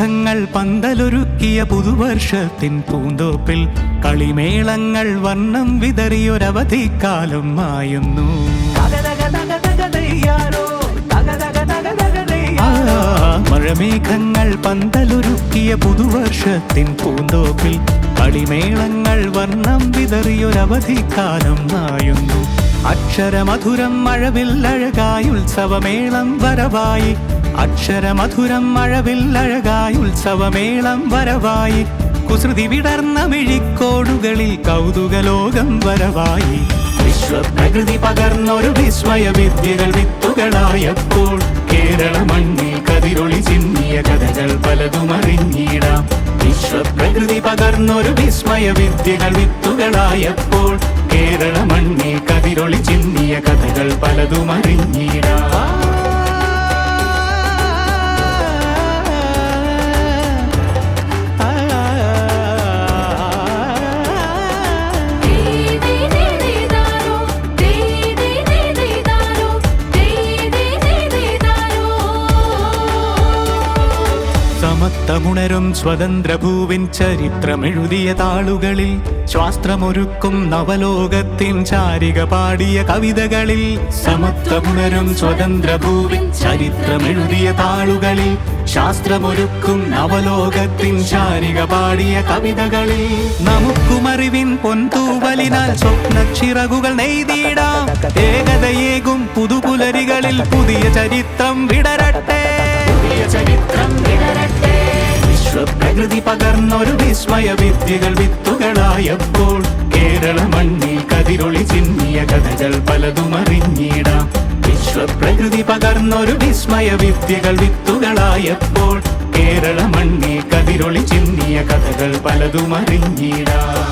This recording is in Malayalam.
മഴമേഘങ്ങൾ പന്തലൊരുക്കിയ പുതുവർഷത്തിൻ പൂന്തോപ്പിൽ കളിമേളങ്ങൾ വർണ്ണം വിതറിയൊരവധിക്കാലം മായുന്നു. മഴമേഘങ്ങൾ പന്തലൊരുക്കിയ പുതുവർഷത്തിൻ പൂന്തോപ്പിൽ കളിമേളങ്ങൾ വർണ്ണം വിതറിയൊരവധിക്കാലം മായുന്നു. അക്ഷരമധുരം മഴവില്ലഴകായി ഉത്സവമേളം വരവായി. അക്ഷരമധുരം മഴവില്ലഴകായി ഉത്സവമേളം വരവായി. കുസൃതി വിടർന്ന മിഴിക്കോടുകളിൽ കൗതുകലോകം വരവായി. വിശ്വപ്രകൃതി പകർന്നൊരു വിസ്മയ വിദ്യകൾ വിത്തുകളായപ്പോൾ കേരള മണ്ണിൽ കതിരൊളി ചിന്നിയ കഥകൾ പലതും അറിഞ്ഞിടാം. വിശ്വപ്രകൃതി പകർന്നൊരു വിസ്മയ വിദ്യകൾ വിത്തുകളായപ്പോൾ കേരള മണ്ണിൽ കതിരൊളി ചിന്നിയ കഥകൾ പലതും അറിഞ്ഞിടാം. സമത്വമുണരും സ്വതന്ത്രഭൂവിൻ ചരിത്രമെഴുതിയ താളുകളിൽ ശാസ്ത്രമൊരുക്കും നവലോകത്തിൻ ചാരിക പാടിയ കവിതകളിൽ. സമത്വമുണരും സ്വതന്ത്രഭൂവിൻ ചരിത്രമെഴുതിയ താളുകളിൽ ശാസ്ത്രമൊരുക്കും നവലോകത്തിൻ ചാരിക പാടിയ കവിതകളിൽ. നമുക്കുമറിവിൻ പൊൻതൂവലിനാൽ സ്വപ്നച്ചിറകുകൾ നെയ്തിടാം. ഏകതയേകും പുതുപുലരികളിൽ പുതിയ ചരിത്രം വിടരട്ടെ. വിശ്വപ്രകൃതി പകർന്നൊരു വിസ്മയ വിദ്യകൾ വിത്തുകളായപ്പോൾ കേരള മണ്ണിൽ കതിരൊളി ചിന്നിയ കഥകൾ പലതും അറിഞ്ഞിടാം. വിശ്വപ്രകൃതി പകർന്നൊരു വിസ്മയ വിദ്യകൾ വിത്തുകളായപ്പോൾ കേരള മണ്ണിൽ കതിരൊളി ചിന്നിയ കഥകൾ പലതും അറിഞ്ഞിടാം.